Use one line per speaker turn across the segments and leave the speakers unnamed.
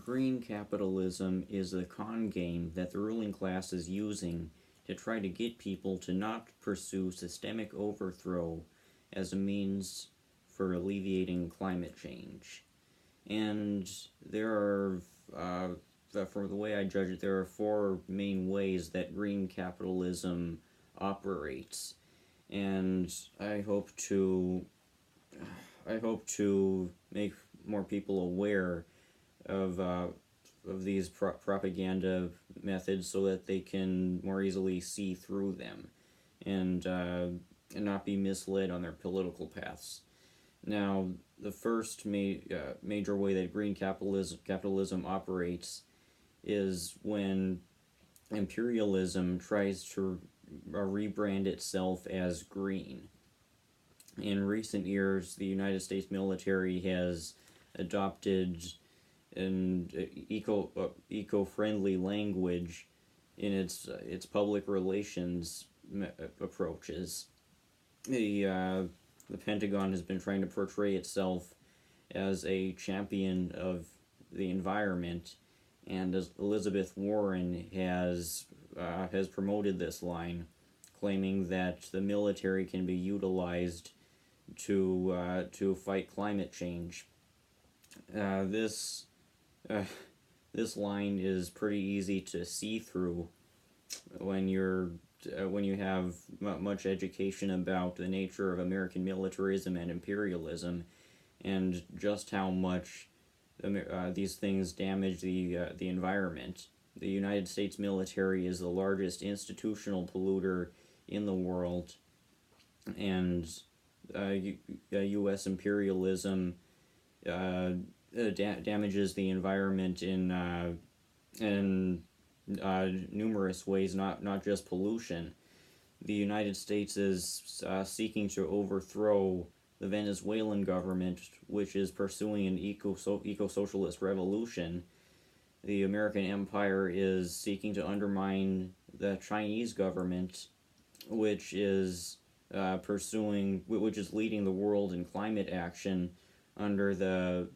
green capitalism is a con game that the ruling class is using to try to get people to not pursue systemic overthrow as a means for alleviating climate change. And there are, from the way I judge it, there are four main ways that green capitalism operates. And I hope to make more people aware of these propaganda methods so that they can more easily see through them and not be misled on their political paths. Now, the first major way that green capitalism operates is when imperialism tries to rebrand itself as green. In recent years, the United States military has adopted an eco-friendly language in its public relations approaches. The Pentagon has been trying to portray itself as a champion of the environment, and as Elizabeth Warren has promoted this line, claiming that the military can be utilized to fight climate change. This line is pretty easy to see through when you have much education about the nature of American militarism and imperialism, and just how much these things damage the environment. The United States military is the largest institutional polluter in the world, and U.S. imperialism damages the environment in numerous ways, not just pollution. The United States is seeking to overthrow the Venezuelan government, which is pursuing an eco-socialist revolution. The American empire is seeking to undermine the Chinese government, which is leading the world in climate action under the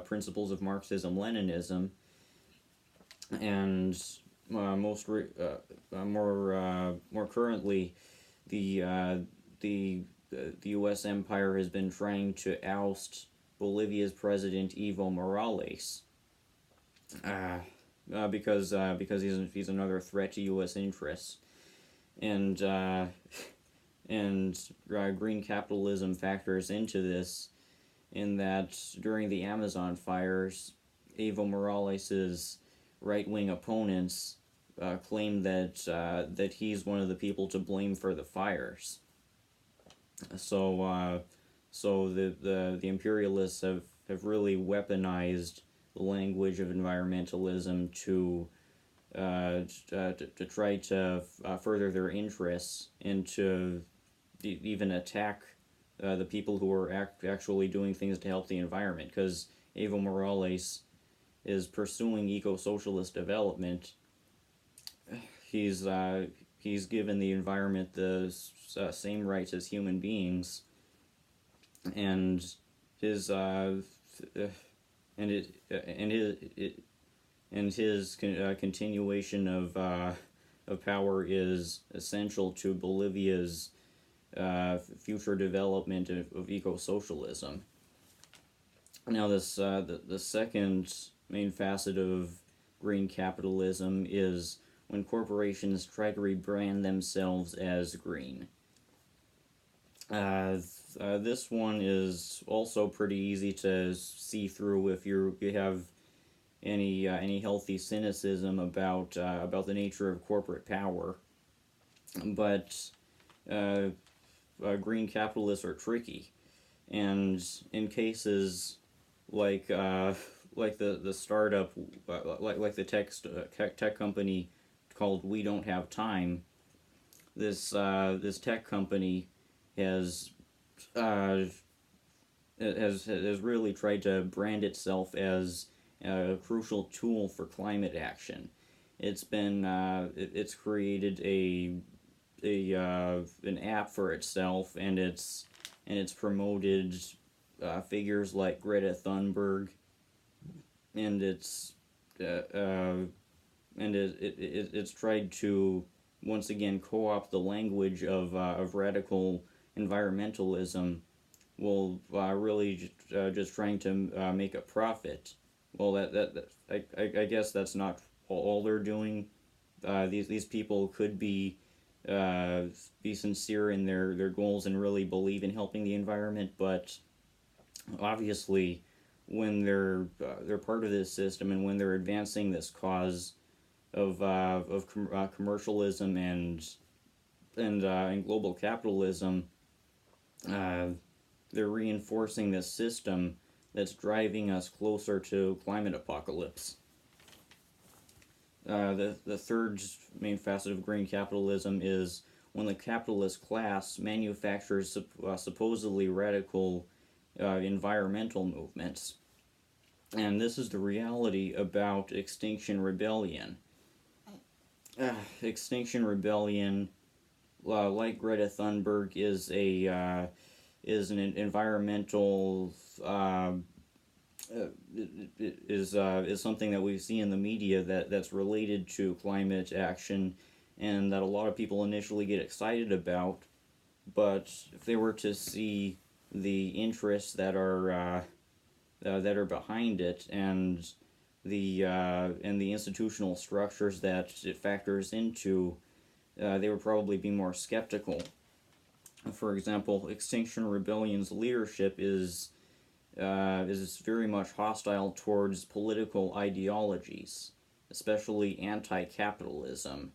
principles of Marxism-Leninism, and more currently, the U.S. empire has been trying to oust Bolivia's president Evo Morales, because he's another threat to U.S. interests, and green capitalism factors into this, in that during the Amazon fires, Evo Morales' right-wing opponents claim that he's one of the people to blame for the fires. So the imperialists have really weaponized the language of environmentalism to try to further their interests, and to even attack the people who are actually doing things to help the environment, because Evo Morales is pursuing eco-socialist development. He's given the environment the same rights as human beings, and his continuation of power is essential to Bolivia's future development of eco-socialism. Now, the second main facet of green capitalism is when corporations try to rebrand themselves as green. This one is also pretty easy to see through if you have any healthy cynicism about the nature of corporate power. But green capitalists are tricky, and in cases like the startup, like the tech company called We Don't Have Time, this tech company has really tried to brand itself as a crucial tool for climate action. It's created an app for itself, and it's promoted figures like Greta Thunberg and it's tried to once again co-opt the language of radical environmentalism, well, really just trying to make a profit. Well, I guess that's not all they're doing. These people could be sincere in their goals and really believe in helping the environment, but obviously, when they're part of this system and when they're advancing this cause of commercialism and global capitalism, uh, they're reinforcing this system that's driving us closer to climate apocalypse. The third main facet of green capitalism is when the capitalist class manufactures supposedly radical environmental movements. And this is the reality about Extinction Rebellion. Extinction Rebellion, like Greta Thunberg, is an environmental is something that we see in the media that's related to climate action, and that a lot of people initially get excited about. But if they were to see the interests that are behind it, and the institutional structures that it factors into, they would probably be more skeptical. For example, Extinction Rebellion's leadership is very much hostile towards political ideologies, especially anti-capitalism,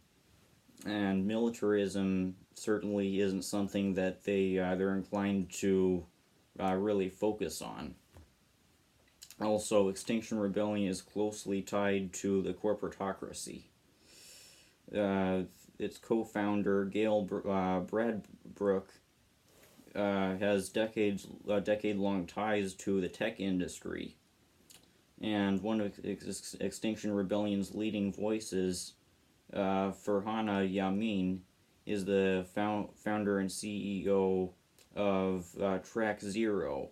and militarism certainly isn't something that they're inclined to really focus on. Also, Extinction Rebellion is closely tied to the corporatocracy. Its co-founder Gail Bradbrook has decade-long ties to the tech industry, and one of Extinction Rebellion's leading voices, Farhana Yamin, is the founder and CEO of Track Zero,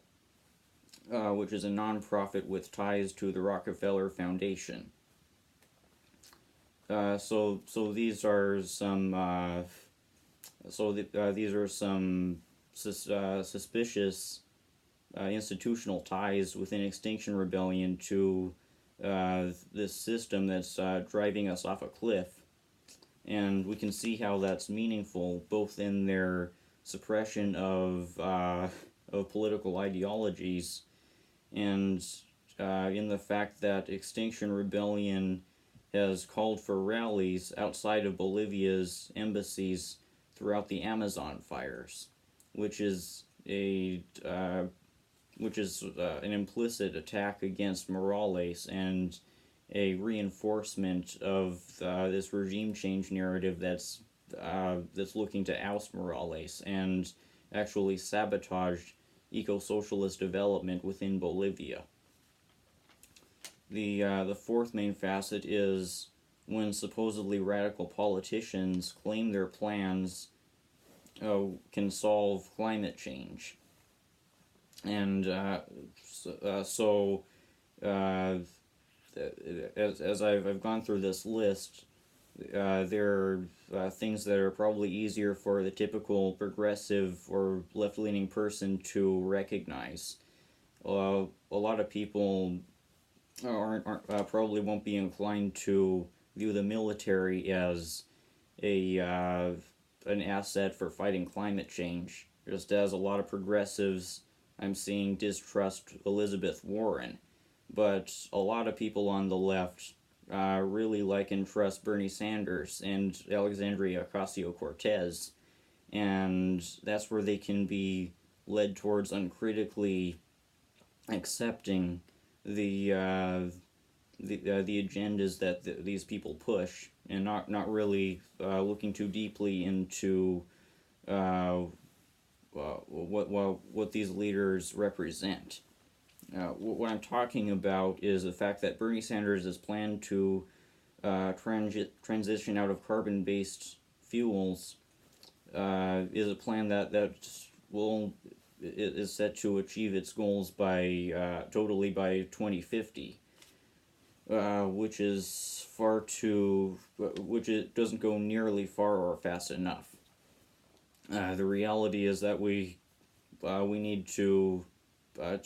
which is a nonprofit with ties to the Rockefeller Foundation. So these are some these are some suspicious institutional ties within Extinction Rebellion to this system that's driving us off a cliff, and we can see how that's meaningful both in their suppression of political ideologies, and in the fact that Extinction Rebellion has called for rallies outside of Bolivia's embassies throughout the Amazon fires, which is an implicit attack against Morales and a reinforcement of this regime change narrative that's looking to oust Morales and actually sabotage ecosocialist development within Bolivia. The fourth main facet is when supposedly radical politicians claim their plans can solve climate change. And as I've gone through this list, there are things that are probably easier for the typical progressive or left-leaning person to recognize. A lot of people aren't probably won't be inclined to view the military as an asset for fighting climate change, just as a lot of progressives I'm seeing distrust Elizabeth Warren. But a lot of people on the left really like and trust Bernie Sanders and Alexandria Ocasio-Cortez, and that's where they can be led towards uncritically accepting the agendas that these people push, and not really looking too deeply into what these leaders represent. What I'm talking about is the fact that Bernie Sanders' plan to transition out of carbon-based fuels is a plan that is set to achieve its goals by totally by 2050. which is far too, which it doesn't go nearly far or fast enough. The reality is that we need to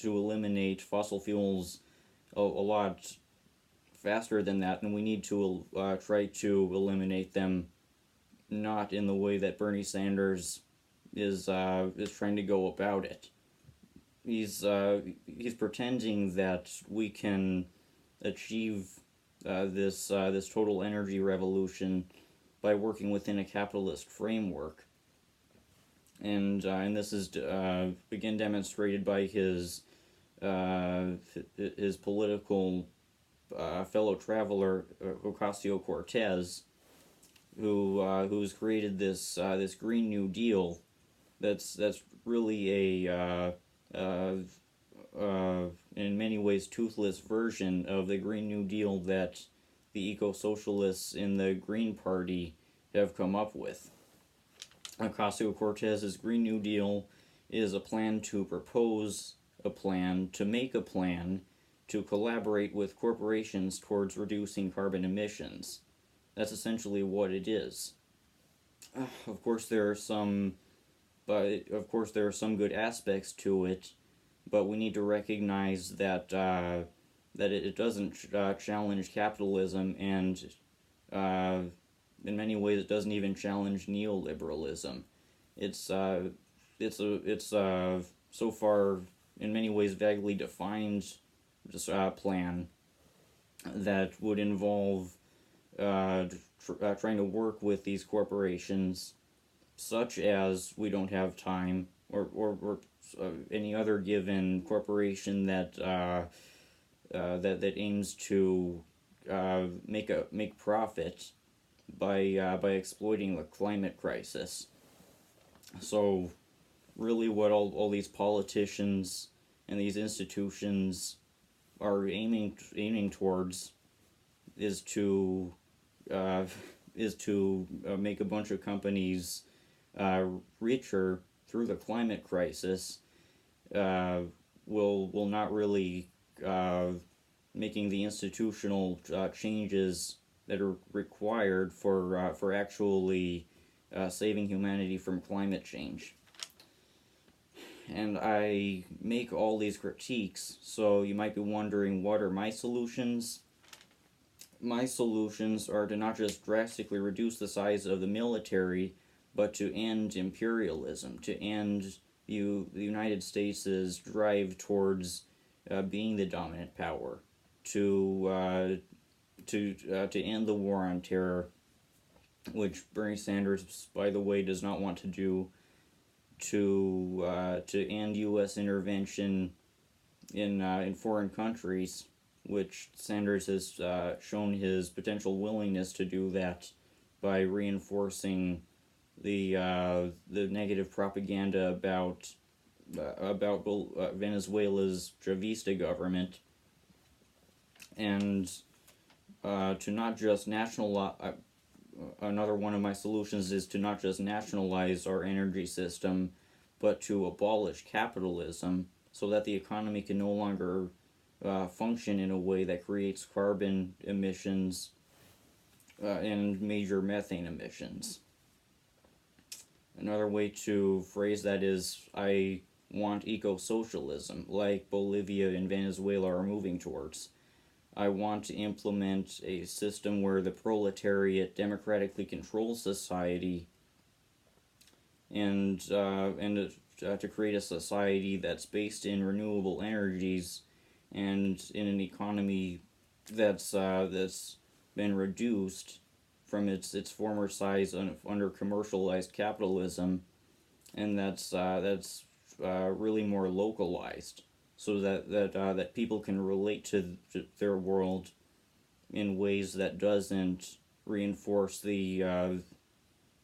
eliminate fossil fuels a lot faster than that, and we need to try to eliminate them not in the way that Bernie Sanders is trying to go about it. He's pretending that we can achieve this total energy revolution by working within a capitalist framework, and this is again demonstrated by his political fellow traveler Ocasio-Cortez, who's created this Green New Deal that's really in many ways toothless version of the Green New Deal that the eco-socialists in the Green Party have come up with. Ocasio-Cortez's Green New Deal is a plan to propose a plan, to make a plan, to collaborate with corporations towards reducing carbon emissions. That's essentially what it is. Of course, there are some good aspects to it, but we need to recognize that it doesn't challenge capitalism, and in many ways it doesn't even challenge neoliberalism. It's so far in many ways vaguely defined plan that would involve trying to work with these corporations, such as We Don't Have Time, or any other given corporation that that aims to make profit by exploiting the climate crisis. So, really, what all these politicians and these institutions are aiming towards is to make a bunch of companies richer through the climate crisis, will not really making the institutional changes that are required for actually saving humanity from climate change. And I make all these critiques, so you might be wondering, what are my solutions? My solutions are to not just drastically reduce the size of the military, but to end imperialism, to end the United States' drive towards being the dominant power, to end the war on terror, which Bernie Sanders, by the way, does not want to do, to end U.S. intervention in foreign countries, which Sanders has shown his potential willingness to do that by reinforcing the negative propaganda about Venezuela's Chavista government, and to not just nationalize. Another one of my solutions is to not just nationalize our energy system, but to abolish capitalism so that the economy can no longer function in a way that creates carbon emissions and major methane emissions. Another way to phrase that is, I want eco-socialism, like Bolivia and Venezuela are moving towards. I want to implement a system where the proletariat democratically controls society, and to create a society that's based in renewable energies and in an economy that's been reduced from its former size under commercialized capitalism, and that's really more localized, so that people can relate to their world in ways that doesn't reinforce the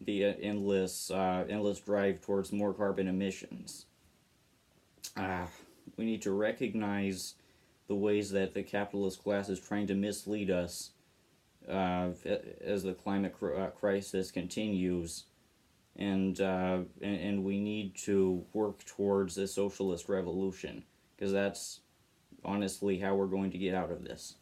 endless drive towards more carbon emissions. We need to recognize the ways that the capitalist class is trying to mislead us as the climate crisis continues, and we need to work towards a socialist revolution, because that's honestly how we're going to get out of this.